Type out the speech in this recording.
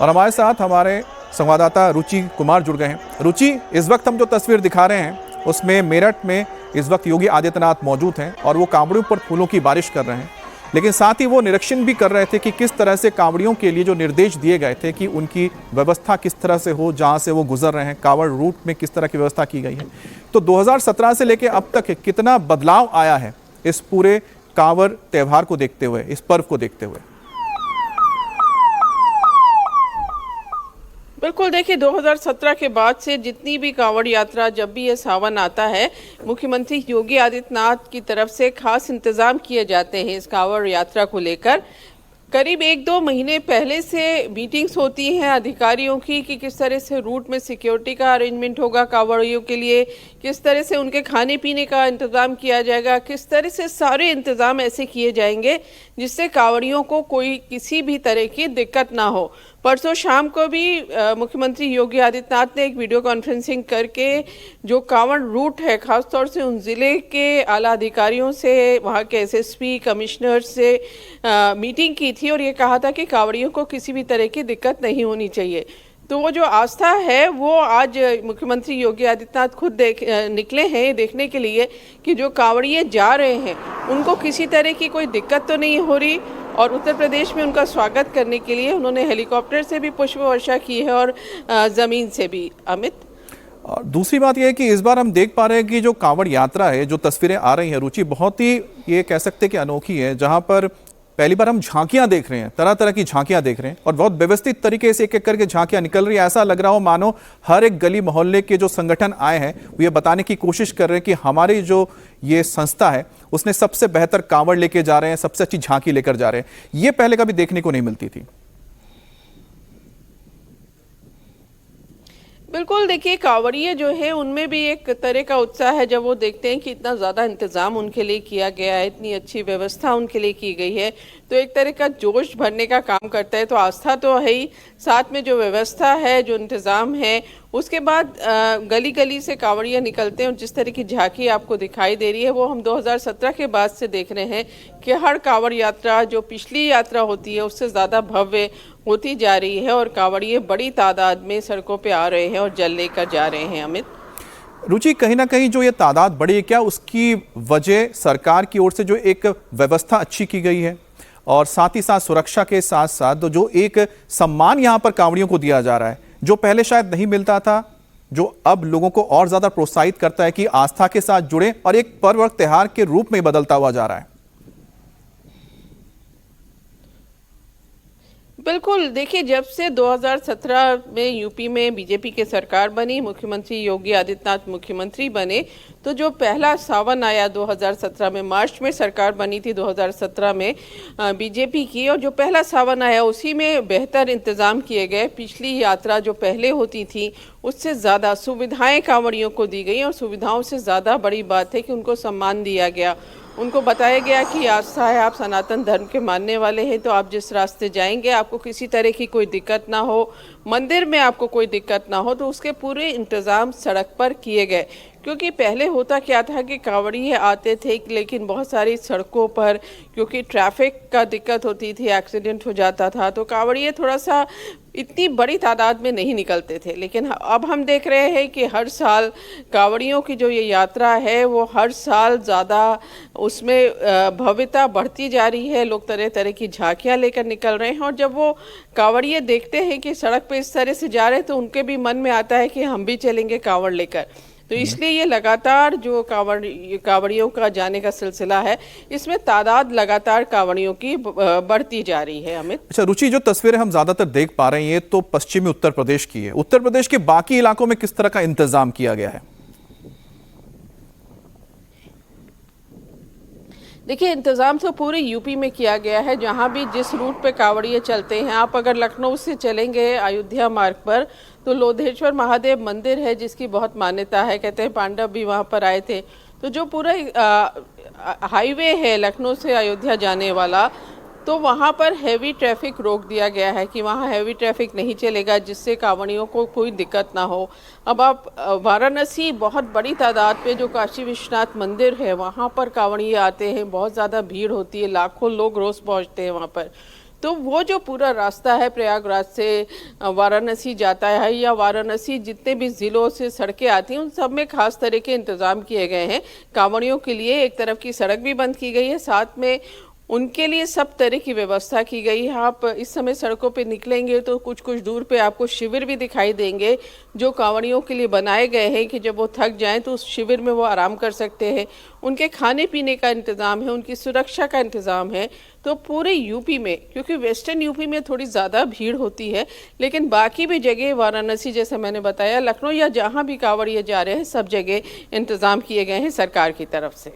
और हमारे साथ हमारे संवाददाता रुचि कुमार जुड़ गए हैं। रुचि, इस वक्त हम जो तस्वीर दिखा रहे हैं उसमें मेरठ में इस वक्त योगी आदित्यनाथ मौजूद हैं और वो कांवड़ियों पर फूलों की बारिश कर रहे हैं, लेकिन साथ ही वो निरीक्षण भी कर रहे थे कि किस तरह से कांवड़ियों के लिए जो निर्देश दिए गए थे कि उनकी व्यवस्था किस तरह से हो, जहां से वो गुजर रहे हैं, कांवड़ रूट में किस तरह की व्यवस्था की गई है। तो 2017 से लेकर अब तक कितना बदलाव आया है इस पूरे कांवड़ त्यौहार को देखते हुए, इस पर्व को देखते हुए? बिल्कुल, देखिए 2017 के बाद से जितनी भी कांवड़ यात्रा, जब भी ये सावन आता है, मुख्यमंत्री योगी आदित्यनाथ की तरफ से खास इंतजाम किए जाते हैं इस कांवड़ यात्रा को लेकर। करीब 1-2 महीने पहले से मीटिंग्स होती हैं अधिकारियों की कि किस तरह से रूट में सिक्योरिटी का अरेंजमेंट होगा कांवड़ियों के लिए, किस तरह से उनके खाने पीने का इंतज़ाम किया जाएगा, किस तरह से सारे इंतज़ाम ऐसे किए जाएंगे जिससे कांवड़ियों को कोई किसी भी तरह की दिक्कत ना हो। परसों शाम को भी मुख्यमंत्री योगी आदित्यनाथ ने एक वीडियो कॉन्फ्रेंसिंग करके जो कांवड़ रूट है, खासतौर से उन ज़िले के आला अधिकारियों से, वहाँ के एसएसपी, कमिश्नर से मीटिंग की थी और ये कहा था कि कांवड़ियों को किसी भी तरह की दिक्कत नहीं होनी चाहिए। तो वो जो आस्था है वो आज मुख्यमंत्री योगी आदित्यनाथ खुद निकले हैं देखने के लिए कि जो कांवड़िए जा रहे हैं उनको किसी तरह की कोई दिक्कत तो नहीं हो रही। और उत्तर प्रदेश में उनका स्वागत करने के लिए उन्होंने हेलीकॉप्टर से भी पुष्प वर्षा की है और ज़मीन से भी। अमित, और दूसरी बात यह है कि इस बार हम देख पा रहे हैं कि जो कांवड़ यात्रा है, जो तस्वीरें आ रही हैं रुचि, बहुत ही ये कह सकते हैं कि अनोखी है, जहां पर पहली बार हम झांकियां देख रहे हैं, तरह तरह की झांकियां देख रहे हैं और बहुत व्यवस्थित तरीके से एक एक करके झांकियां निकल रही है। ऐसा लग रहा हो मानो हर एक गली मोहल्ले के जो संगठन आए हैं वो ये बताने की कोशिश कर रहे हैं कि हमारी जो ये संस्था है उसने सबसे बेहतर कांवड़ लेके जा रहे हैं, सबसे अच्छी झांकी लेकर जा रहे हैं। ये पहले कभी देखने को नहीं मिलती थी। बिल्कुल, देखिए कांवड़िए जो है उनमें भी एक तरह का उत्साह है जब वो देखते हैं कि इतना ज़्यादा इंतज़ाम उनके लिए किया गया है, इतनी अच्छी व्यवस्था उनके लिए की गई है, तो एक तरह का जोश भरने का काम करता है। तो आस्था तो है ही, साथ में जो व्यवस्था है, जो इंतज़ाम है, उसके बाद गली गली से कांवड़िया निकलते हैं और जिस तरह की झांकी आपको दिखाई दे रही है वो हम 2017 के बाद से देख रहे हैं कि हर कांवड़ यात्रा जो पिछली यात्रा होती है उससे ज़्यादा भव्य होती जा रही है और कांवड़िए बड़ी तादाद में सड़कों पे आ रहे हैं और जल लेकर जा रहे हैं। अमित, रुचि, कहीं ना कहीं जो ये तादाद बढ़ी है, क्या उसकी वजह सरकार की ओर से जो एक व्यवस्था अच्छी की गई है और साथ ही साथ सुरक्षा के साथ साथ जो एक सम्मान यहाँ पर कांवड़ियों को दिया जा रहा है जो पहले शायद नहीं मिलता था, जो अब लोगों को और ज्यादा प्रोत्साहित करता है कि आस्था के साथ जुड़े और एक पर्व और त्योहार के रूप में बदलता हुआ जा रहा है? बिल्कुल, देखिए जब से 2017 में यूपी में बीजेपी की सरकार बनी, मुख्यमंत्री योगी आदित्यनाथ मुख्यमंत्री बने, तो जो पहला सावन आया 2017 में, मार्च में सरकार बनी थी 2017 में बीजेपी की, और जो पहला सावन आया उसी में बेहतर इंतज़ाम किए गए। पिछली यात्रा जो पहले होती थी उससे ज़्यादा सुविधाएं कांवड़ियों को दी गई और सुविधाओं से ज़्यादा बड़ी बात है कि उनको सम्मान दिया गया। उनको बताया गया कि आस्था है, आप सनातन धर्म के मानने वाले हैं तो आप जिस रास्ते जाएंगे आपको किसी तरह की कोई दिक्कत ना हो, मंदिर में आपको कोई दिक्कत ना हो, तो उसके पूरे इंतज़ाम सड़क पर किए गए। क्योंकि पहले होता क्या था कि कांवड़िए आते थे लेकिन बहुत सारी सड़कों पर क्योंकि ट्रैफिक का दिक्कत होती थी, एक्सीडेंट हो जाता था, तो कांवड़िए थोड़ा सा इतनी बड़ी तादाद में नहीं निकलते थे। लेकिन अब हम देख रहे हैं कि हर साल कांवड़ियों की जो ये यात्रा है वो हर साल ज़्यादा उसमें भव्यता बढ़ती जा रही है। लोग तरह तरह की झांकियाँ लेकर निकल रहे हैं और जब वो कांवड़िए देखते हैं कि सड़क पे इस तरह से जा रहे हैं तो उनके भी मन में आता है कि हम भी चलेंगे कांवड़ लेकर। तो इसलिए ये लगातार जो कांवड़ियों का जाने का सिलसिला है, इसमें तादाद लगातार कांवड़ियों की बढ़ती जा रही है। अमित, अच्छा रुचि, जो तस्वीरें हम ज्यादातर देख पा रहे हैं ये तो पश्चिमी उत्तर प्रदेश की है। उत्तर प्रदेश के बाकी इलाकों में किस तरह का इंतजाम किया गया है? देखिए इंतज़ाम तो पूरे यूपी में किया गया है। जहाँ भी जिस रूट पे कांवड़िए चलते हैं, आप अगर लखनऊ से चलेंगे अयोध्या मार्ग पर तो लोधेश्वर महादेव मंदिर है जिसकी बहुत मान्यता है, कहते हैं पांडव भी वहाँ पर आए थे। तो जो पूरा हाईवे है लखनऊ से अयोध्या जाने वाला, तो वहाँ पर हैवी ट्रैफिक रोक दिया गया है कि वहाँ हैवी ट्रैफिक नहीं चलेगा जिससे कांवड़ियों को कोई दिक्कत ना हो। अब आप वाराणसी बहुत बड़ी तादाद पे जो काशी विश्वनाथ मंदिर है वहाँ पर कांवड़िए आते हैं, बहुत ज़्यादा भीड़ होती है, लाखों लोग रोज़ पहुँचते हैं वहाँ पर। तो वो जो पूरा रास्ता है प्रयागराज से वाराणसी जाता है, या वाराणसी जितने भी ज़िलों से सड़कें आती हैं उन सब में खास तरह के इंतज़ाम किए गए हैं। कांवड़ियों के लिए एक तरफ की सड़क भी बंद की गई है, साथ में उनके लिए सब तरह की व्यवस्था की गई है। आप इस समय सड़कों पे निकलेंगे तो कुछ कुछ दूर पे आपको शिविर भी दिखाई देंगे जो कांवड़ियों के लिए बनाए गए हैं कि जब वो थक जाएं तो उस शिविर में वो आराम कर सकते हैं। उनके खाने पीने का इंतज़ाम है, उनकी सुरक्षा का इंतज़ाम है। तो पूरे यूपी में, क्योंकि वेस्टर्न यूपी में थोड़ी ज़्यादा भीड़ होती है, लेकिन बाकी भी जगह वाराणसी जैसे मैंने बताया, लखनऊ या जहाँ भी कांवड़िए जा रहे हैं सब जगह इंतज़ाम किए गए हैं सरकार की तरफ से।